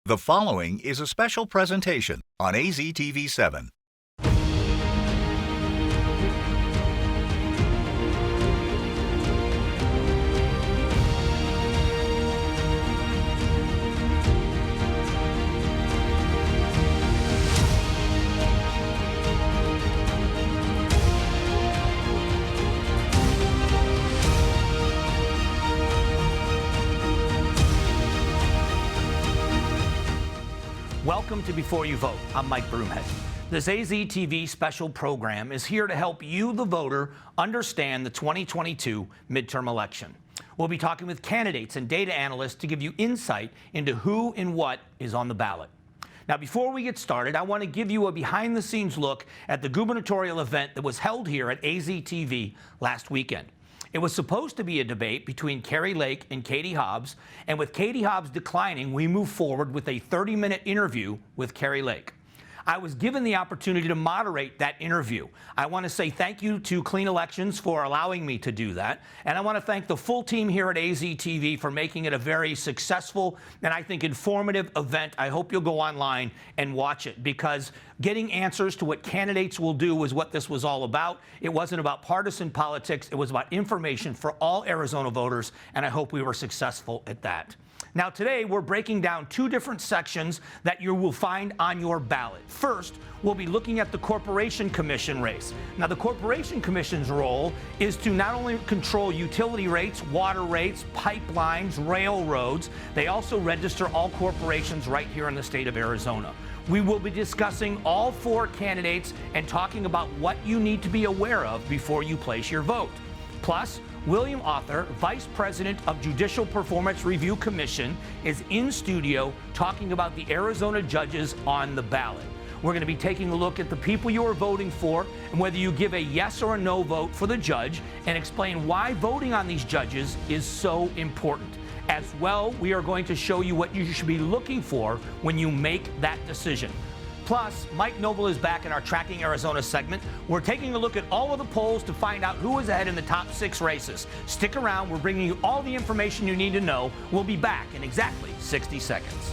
The following is a special presentation on AZTV 7. Welcome to Before You Vote. I'm Mike Broomhead. This AZTV special program is here to help you, the voter, understand the 2022 midterm election. We'll be talking with candidates and data analysts to give you insight into who and what is on the ballot. Now, before we get started, I want to give you a behind-the-scenes look at the gubernatorial event that was held here at AZTV last weekend. It was supposed to be a debate between Kari Lake and Katie Hobbs, and with Katie Hobbs declining, we move forward with a 30-minute interview with Kari Lake. I was given the opportunity to moderate that interview. I want to say thank you to Clean Elections for allowing me to do that, and I want to thank the full team here at AZTV for making it a very successful and I think informative event. I hope you'll go online and watch it, because getting answers to what candidates will do is what this was all about. It wasn't about partisan politics. It was about information for all Arizona voters, and I hope we were successful at that. Now, today, we're breaking down two different sections that you will find on your ballot. First, we'll be looking at the Corporation Commission race. Now, the Corporation Commission's role is to not only control utility rates, water rates, pipelines, railroads, they also register all corporations right here in the state of Arizona. We will be discussing all four candidates and talking about what you need to be aware of before you place your vote. Plus, William Auther, Vice President of Judicial Performance Review Commission, is in studio talking about the Arizona judges on the ballot. We're going to be taking a look at the people you are voting for and whether you give a yes or a no vote for the judge, and explain why voting on these judges is so important. As well, we are going to show you what you should be looking for when you make that decision. Plus, Mike Noble is back in our Tracking Arizona segment. We're taking a look at all of the polls to find out who is ahead in the top 6 races. Stick around. We're bringing you all the information you need to know. We'll be back in exactly 60 seconds.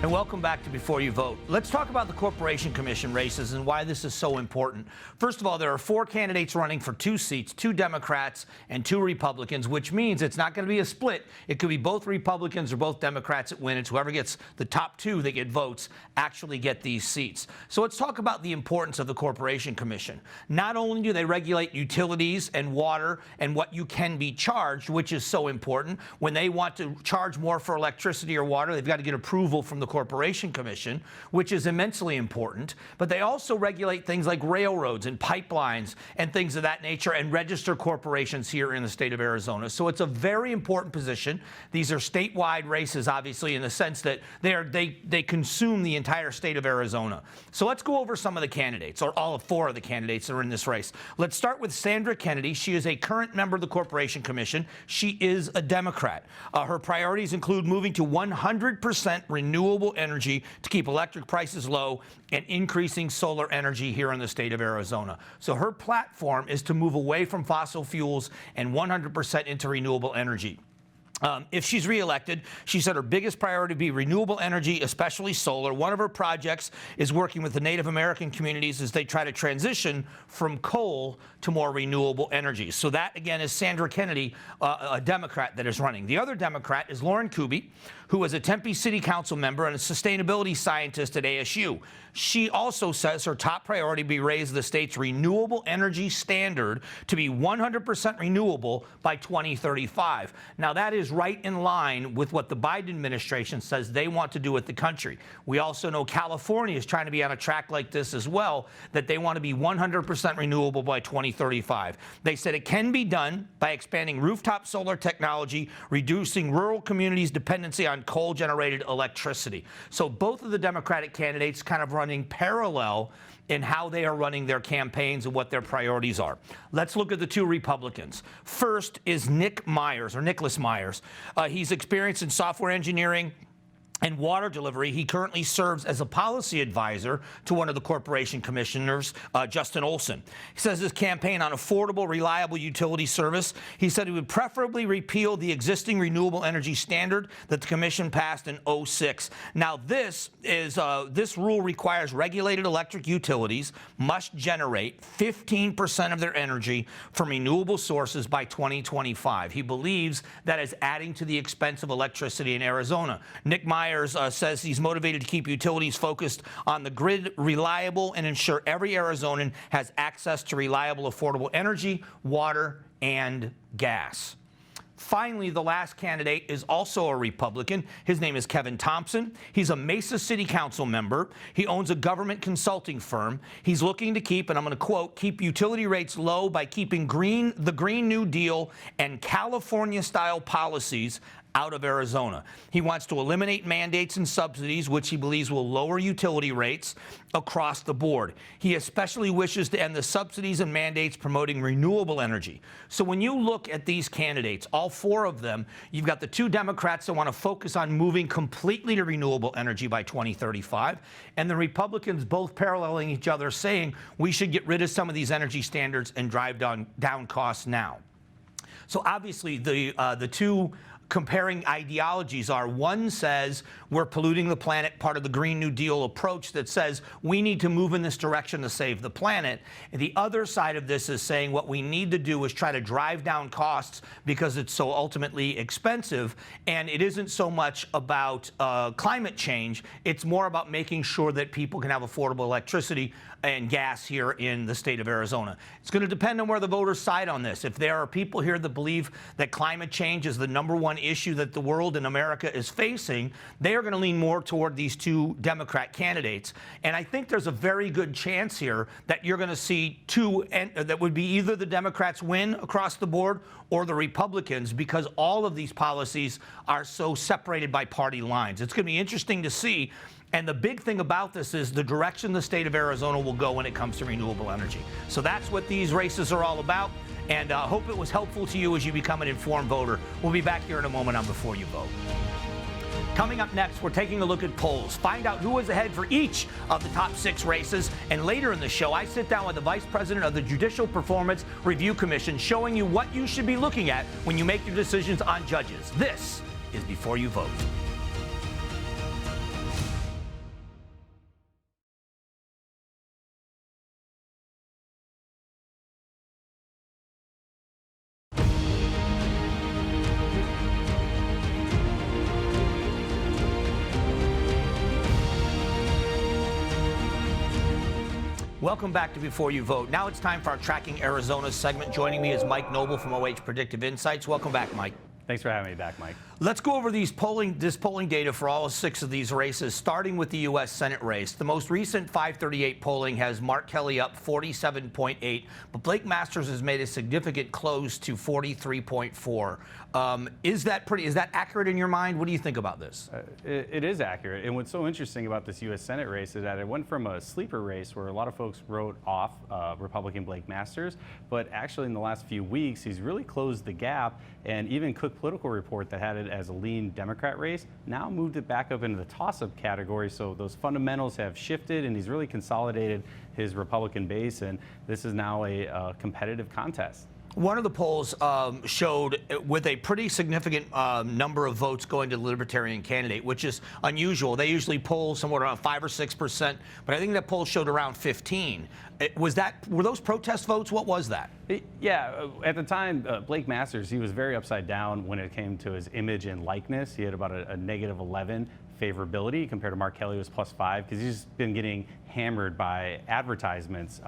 And welcome back to Before You Vote. Let's talk about the Corporation Commission races and why this is so important. First of all, there are 4 candidates running for 2 seats, 2 Democrats and 2 Republicans, which means it's not going to be a split. It could be both Republicans or both Democrats that win. It's whoever gets the top 2 that get votes actually get these seats. So let's talk about the importance of the Corporation Commission. Not only do they regulate utilities and water and what you can be charged, which is so important. When they want to charge more for electricity or water, they've got to get approval from the Corporation Commission, which is immensely important. But they also regulate things like railroads and pipelines and things of that nature, and register corporations here in the state of Arizona. So it's a very important position. These are statewide races, obviously, in the sense that they consume the entire state of Arizona. So let's go over some of the candidates, or all 4 of the candidates that are in this race. Let's start with Sandra Kennedy. She is a current member of the Corporation Commission. She is a Democrat. Her priorities include moving to 100% renewable energy to keep electric prices low and increasing solar energy here in the state of Arizona. So her platform is to move away from fossil fuels and 100% into renewable energy. If she's reelected, she said her biggest priority would be renewable energy, especially solar. One of her projects is working with the Native American communities as they try to transition from coal to more renewable energy. So that, again, is Sandra Kennedy, a Democrat that is running. The other Democrat is Lauren Kuby, who is a Tempe City Council member and a sustainability scientist at ASU. She also says her top priority will be raise the state's renewable energy standard to be 100% renewable by 2035. Now, that is right in line with what the Biden administration says they want to do with the country. We also know California is trying to be on a track like this as well, that they want to be 100% renewable by 2035. They said it can be done by expanding rooftop solar technology, reducing rural communities' dependency on coal-generated electricity. So both of the Democratic candidates kind of running parallel in how they are running their campaigns and what their priorities are. Let's look at the two Republicans. First is Nicholas Myers. He's experienced in software engineering and water delivery. He currently serves as a policy advisor to one of the corporation commissioners, Justin Olson. He says his campaign on affordable, reliable utility service, he said he would preferably repeal the existing renewable energy standard that the commission passed in '06. Now, this rule requires regulated electric utilities must generate 15% of their energy from renewable sources by 2025. He believes that is adding to the expense of electricity in Arizona. Nick Myers says he's motivated to keep utilities focused on the grid reliable and ensure every Arizonan has access to reliable, affordable energy, water, and gas. Finally, the last candidate is also a Republican. His name is Kevin Thompson. He's a Mesa City Council member. He owns a government consulting firm. He's looking to keep, and I'm going to quote, keep utility rates low by keeping the Green New Deal and California-style policies out of Arizona. He wants to eliminate mandates and subsidies, which he believes will lower utility rates across the board. He especially wishes to end the subsidies and mandates promoting renewable energy. So when you look at these candidates, all four of them, you've got the two Democrats that want to focus on moving completely to renewable energy by 2035, and the Republicans both paralleling each other, saying we should get rid of some of these energy standards and drive down costs now. So obviously the two comparing ideologies are, one says we're polluting the planet, part of the Green New Deal approach that says we need to move in this direction to save the planet. And the other side of this is saying what we need to do is try to drive down costs because it's so ultimately expensive. And it isn't so much about climate change. It's more about making sure that people can have affordable electricity and gas here in the state of Arizona. It's going to depend on where the voters side on this. If there are people here that believe that climate change is the #1 issue that the world and America is facing, they are going to lean more toward these two Democrat candidates. And I think there's a very good chance here that you're going to see two, that would be either the Democrats win across the board or the Republicans, because all of these policies are so separated by party lines. It's going to be interesting to see. And the big thing about this is the direction the state of Arizona will go when it comes to renewable energy. So that's what these races are all about. And I hope it was helpful to you as you become an informed voter. We'll be back here in a moment on Before You Vote. Coming up next, we're taking a look at polls. Find out who is ahead for each of the top 6 races. And later in the show, I sit down with the Vice President of the Judicial Performance Review Commission, showing you what you should be looking at when you make your decisions on judges. This is Before You Vote. Welcome back to Before You Vote. Now it's time for our Tracking Arizona segment. Joining me is Mike Noble from OH Predictive Insights. Welcome back, Mike. Thanks for having me back, Mike. Let's go over this polling data for all 6 of these races, starting with the U.S. Senate race. The most recent 538 polling has Mark Kelly up 47.8, but Blake Masters has made a significant close to 43.4. Is that accurate in your mind? What do you think about this? It is accurate. And what's so interesting about this U.S. Senate race is that it went from a sleeper race where a lot of folks wrote off Republican Blake Masters, but actually in the last few weeks, he's really closed the gap, and even Cook Political Report that had it as a lean Democrat race now moved it back up into the toss-up category. So those fundamentals have shifted, and he's really consolidated his Republican base, and this is now a competitive contest. One of the polls showed with a pretty significant number of votes going to the Libertarian candidate, which is unusual. They usually poll somewhere around 5 or 6%, but I think that poll showed around 15. Were those protest votes? What was that? Yeah, at the time, Blake Masters, he was very upside down when it came to his image and likeness. He had about a -11 favorability compared to Mark Kelly, who was +5, because he's just been getting hammered by advertisements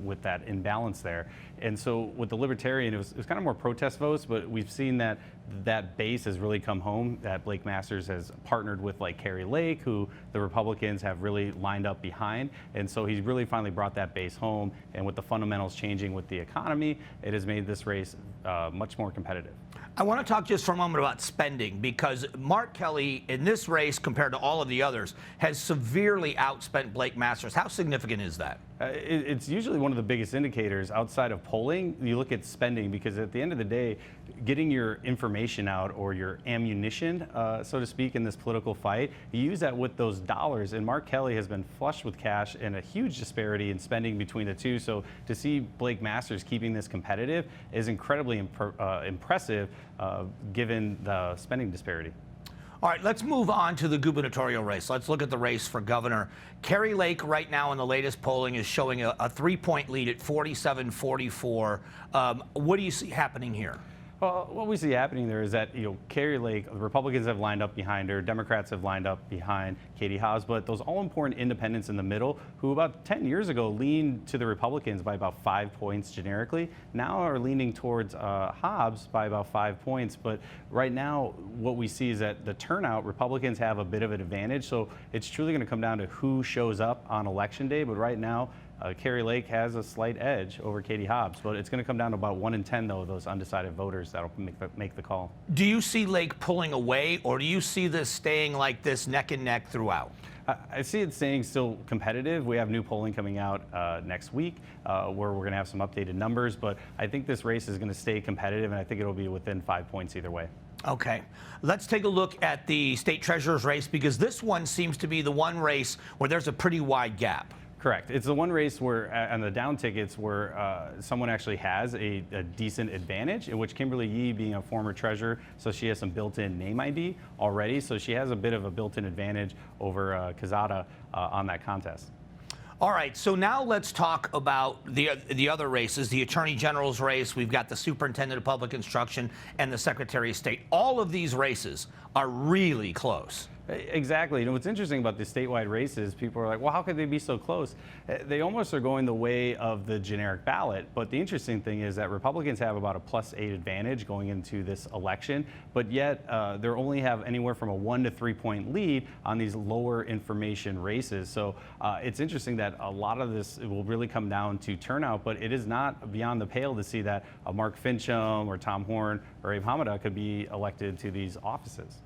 with that imbalance there. And so with the Libertarian, it was kind of more protest votes, but we've seen that base has really come home, that Blake Masters has partnered with like Carrie Lake, who the Republicans have really lined up behind. And so he's really finally brought that base home. And with the fundamentals changing with the economy, it has made this race much more competitive. I want to talk just for a moment about spending, because Mark Kelly in this race, compared to all of the others, has severely outspent Blake Masters. Masters. How significant is that? It's usually one of the biggest indicators outside of polling. You look at spending, because at the end of the day, getting your information out, or your ammunition, so to speak, in this political fight, you use that with those dollars. And Mark Kelly has been flush with cash, and a huge disparity in spending between the two. So to see Blake Masters keeping this competitive is incredibly impressive, given the spending disparity. All right, let's move on to the gubernatorial race. Let's look at the race for governor. Kari Lake right now in the latest polling is showing a 3-point lead at 47-44. What do you see happening here? Well, what we see happening there is that, Kari Lake, the Republicans have lined up behind her, Democrats have lined up behind Katie Hobbs, but those all-important independents in the middle, who about 10 years ago leaned to the Republicans by about 5 points generically, now are leaning towards Hobbs by about 5 points. But right now, what we see is that the turnout, Republicans have a bit of an advantage, so it's truly going to come down to who shows up on Election Day. But right now, Kari Lake has a slight edge over Katie Hobbs, but it's going to come down to about 1 in 10, though, those undecided voters that'll make the call. Do you see Lake pulling away, or do you see this staying like this neck and neck throughout? I see it staying still competitive. We have new polling coming out next week, where we're going to have some updated numbers, but I think this race is going to stay competitive, and I think it'll be within 5 points either way. Okay, let's take a look at the state treasurer's race, because this one seems to be the one race where there's a pretty wide gap. Correct. It's the one race where, on the down tickets, where someone actually has a decent advantage, in which Kimberly Yee, being a former treasurer, so she has some built-in name ID already, so she has a bit of a built-in advantage over Quezada on that contest. All right, so now let's talk about the other races, the Attorney General's race. We've got the Superintendent of Public Instruction and the Secretary of State. All of these races are really close. Exactly. What's interesting about the statewide races, people are like, well, how could they be so close? They almost are going the way of the generic ballot. But the interesting thing is that Republicans have about a +8 advantage going into this election, but yet they only have anywhere from a 1 to 3 point lead on these lower information races. So it's interesting that a lot of this will really come down to turnout, but it is not beyond the pale to see that Mark Fincham or Tom Horn or Abe Hamada could be elected to these offices.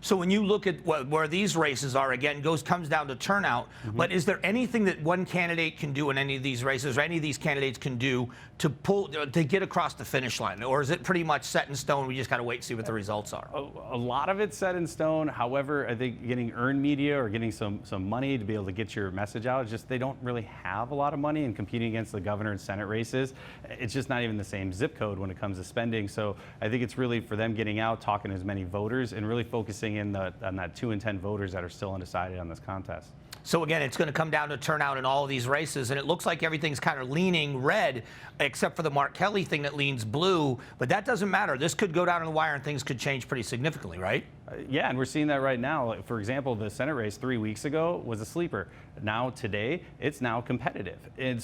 So when you look at where these races are, again, comes down to turnout. But is there anything that one candidate can do in any of these races, or any of these candidates can do to get across the finish line? Or is it pretty much set in stone? We just got to wait and see what the results are. A lot of it's set in stone. However, I think getting earned media or getting some money to be able to get your message out, it's just they don't really have a lot of money in competing against the governor and Senate races. It's just not even the same zip code when it comes to spending. So I think it's really for them getting out, talking to as many voters, and really focusing on that 2 in 10 voters that are still undecided on this contest. So again, it's going to come down to turnout in all of these races, and it looks like everything's kind of leaning red, except for the Mark Kelly thing that leans blue. But that doesn't matter. This could go down in the wire, and things could change pretty significantly, right? Yeah, and we're seeing that right now. For example, the Senate race 3 weeks ago was a sleeper. Now, today, it's now competitive. And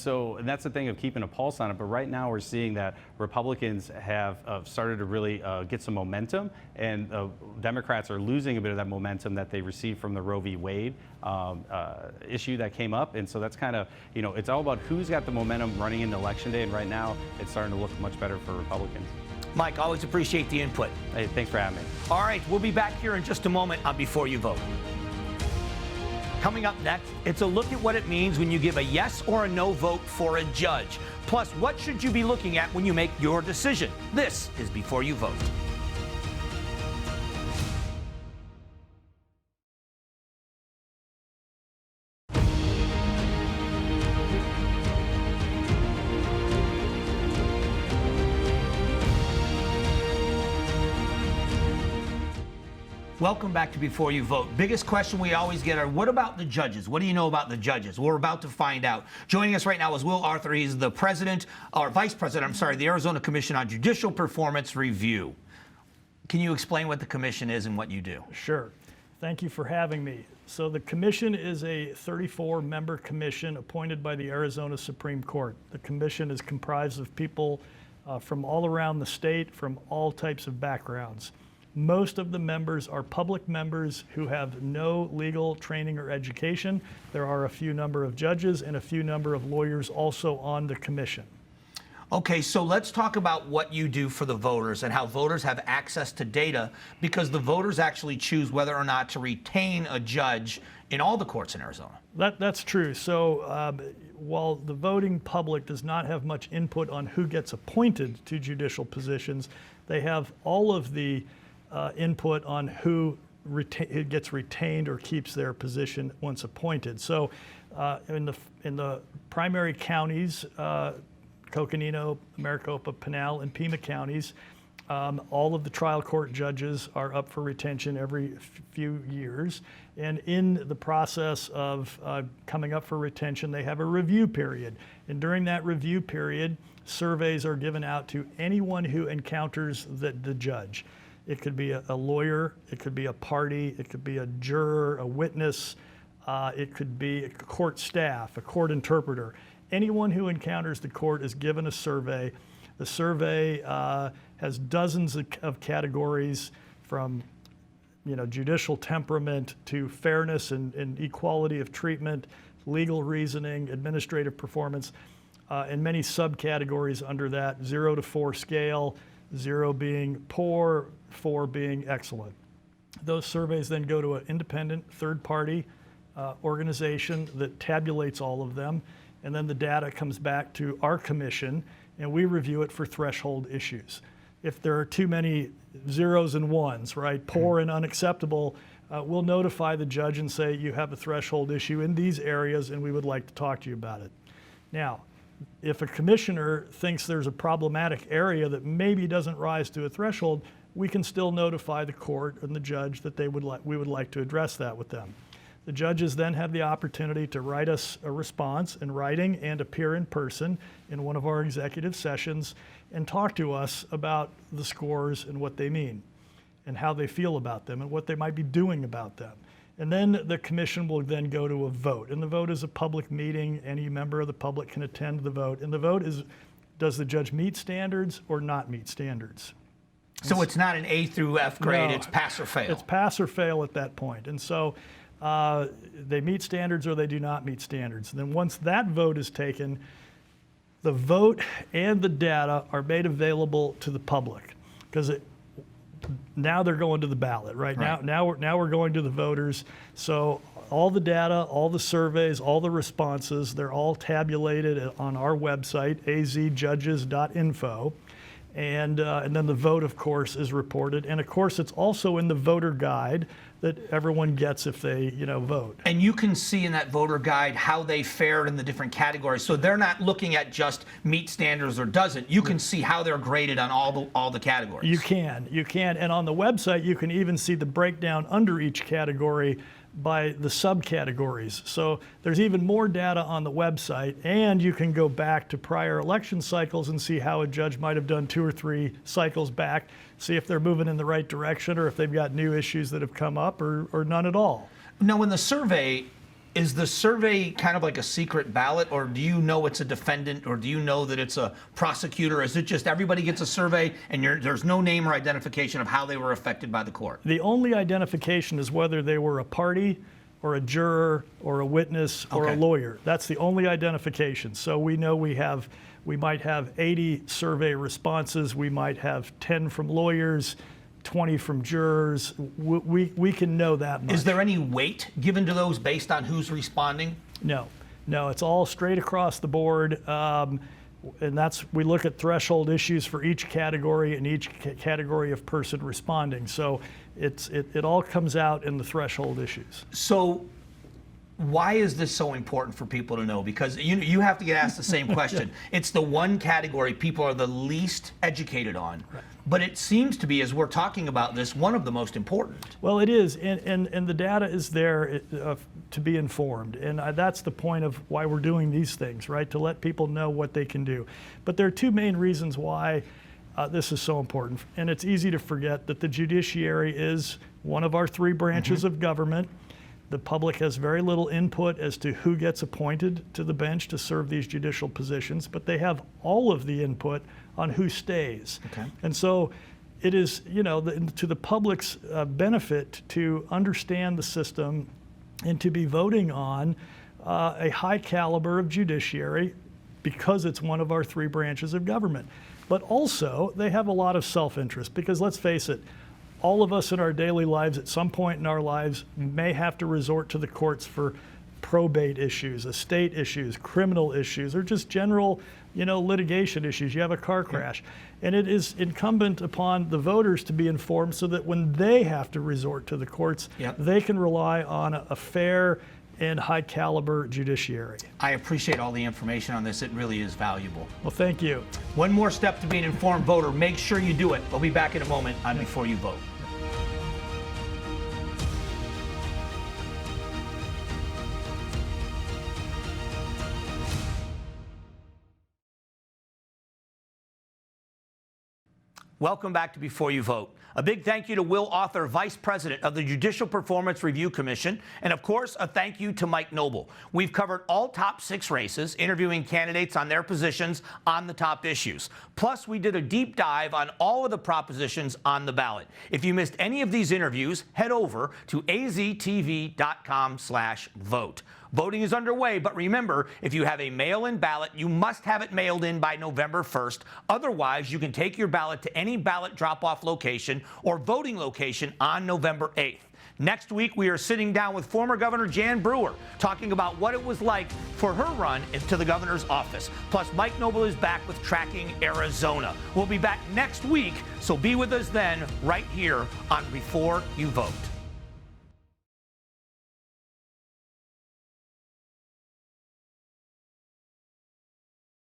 that's the thing of keeping a pulse on it. But right now, we're seeing that Republicans have started to really get some momentum, and Democrats are losing a bit of that momentum that they received from the Roe v. Wade issue that came up. And so that's kind of, it's all about who's got the momentum running into Election Day. And right now, it's starting to look much better for Republicans. Mike, always appreciate the input. Hey, thanks for having me. All right, we'll be back here in just a moment on Before You Vote. Coming up next, it's a look at what it means when you give a yes or a no vote for a judge. Plus, what should you be looking at when you make your decision? This is Before You Vote. Welcome back to Before You Vote. Biggest question we always get are, what about the judges? What do you know about the judges? We're about to find out. Joining us right now is Will Auther. He's the vice president, the Arizona Commission on Judicial Performance Review. Can you explain what the commission is and what you do? Sure. Thank you for having me. So the commission is a 34-member commission appointed by the Arizona Supreme Court. The commission is comprised of people from all around the state, from all types of backgrounds. Most of the members are public members who have no legal training or education. There are a few number of judges and a few number of lawyers also on the commission. Okay, so let's talk about what you do for the voters and how voters have access to data, because the voters actually choose whether or not to retain a judge in all the courts in Arizona. That's true. So while the voting public does not have much input on who gets appointed to judicial positions, they have all of the input on who gets retained or keeps their position once appointed. So in the primary counties, Coconino, Maricopa, Pinal, and Pima counties, all of the trial court judges are up for retention every few years. And in the process of coming up for retention, they have a review period. And during that review period, surveys are given out to anyone who encounters the judge. It could be a lawyer, it could be a party, it could be a juror, a witness, it could be a court staff, a court interpreter. Anyone who encounters the court is given a survey. The survey has dozens of categories, from judicial temperament to fairness and equality of treatment, legal reasoning, administrative performance, and many subcategories under that, 0 to 4 scale, 0 being poor, 4 being excellent. Those surveys then go to an independent third-party organization that tabulates all of them, and then the data comes back to our commission, and we review it for threshold issues. If there are too many zeros and ones, right, poor and unacceptable, we'll notify the judge and say, you have a threshold issue in these areas and we would like to talk to you about it. Now, if a commissioner thinks there's a problematic area that maybe doesn't rise to a threshold, we can still notify the court and the judge that we would like to address that with them. The judges then have the opportunity to write us a response in writing and appear in person in one of our executive sessions and talk to us about the scores and what they mean and how they feel about them and what they might be doing about them. And then the commission will then go to a vote. And the vote is a public meeting. Any member of the public can attend the vote. And the vote is, does the judge meet standards or not meet standards? So it's not an A through F grade, No, it's pass or fail. It's pass or fail at that point. And so they meet standards or they do not meet standards. And then once that vote is taken, the vote and the data are made available to the public, because now they're going to the ballot, right? Now we're going to the voters. So all the data, all the surveys, all the responses, they're all tabulated on our website, azjudges.info. And then the vote, of course, is reported. And of course, it's also in the voter guide that everyone gets if they, vote. And you can see in that voter guide how they fared in the different categories. So they're not looking at just meet standards or doesn't. You can see how they're graded on all the categories. You can. And on the website, you can even see the breakdown under each category by the subcategories. So there's even more data on the website, and you can go back to prior election cycles and see how a judge might have done 2 or 3 cycles back, see if they're moving in the right direction or if they've got new issues that have come up or none at all. Now, in the survey, is the survey kind of like a secret ballot, or do you know it's a defendant, or do you know that it's a prosecutor? Is it just everybody gets a survey and there's no name or identification of how they were affected by the court? The only identification is whether they were a party or a juror or a witness or a lawyer. That's the only identification. So we know we might have 80 survey responses. We might have 10 from lawyers, 20 from jurors. We can know that much. Is there any weight given to those based on who's responding? No, it's all straight across the board. And we look at threshold issues for each category and each category of person responding. So it all comes out in the threshold issues. So why is this so important for people to know? Because you have to get asked the same question. It's the one category people are the least educated on. Right. But it seems to be, as we're talking about this, one of the most important. Well, it is, and the data is there to be informed. And that's the point of why we're doing these things, right? To let people know what they can do. But there are 2 main reasons why this is so important. And it's easy to forget that the judiciary is one of our 3 branches of government. The public has very little input as to who gets appointed to the bench to serve these judicial positions, but they have all of the input on who stays. Okay. And so it is, to the public's benefit to understand the system and to be voting on a high caliber of judiciary because it's one of our 3 branches of government. But also, they have a lot of self-interest, because let's face it, all of us in our daily lives at some point in our lives may have to resort to the courts for probate issues, estate issues, criminal issues, or just general, litigation issues. You have a car crash. And it is incumbent upon the voters to be informed so that when they have to resort to the courts, they can rely on a fair and high caliber judiciary. I appreciate all the information on this. It really is valuable. Well, thank you. One more step to be an informed voter. Make sure you do it. We'll be back in a moment on Before You Vote. Welcome back to Before You Vote. A big thank you to Will Auther, Vice President of the Judicial Performance Review Commission, and of course, a thank you to Mike Noble. We've covered all top 6 races, interviewing candidates on their positions on the top issues. Plus, we did a deep dive on all of the propositions on the ballot. If you missed any of these interviews, head over to aztv.com/vote. Voting is underway, but remember, if you have a mail-in ballot, you must have it mailed in by November 1st. Otherwise, you can take your ballot to any ballot drop-off location or voting location on November 8th. Next week, we are sitting down with former Governor Jan Brewer, talking about what it was like for her run into the governor's office. Plus, Mike Noble is back with Tracking Arizona. We'll be back next week, so be with us then, right here on Before You Vote.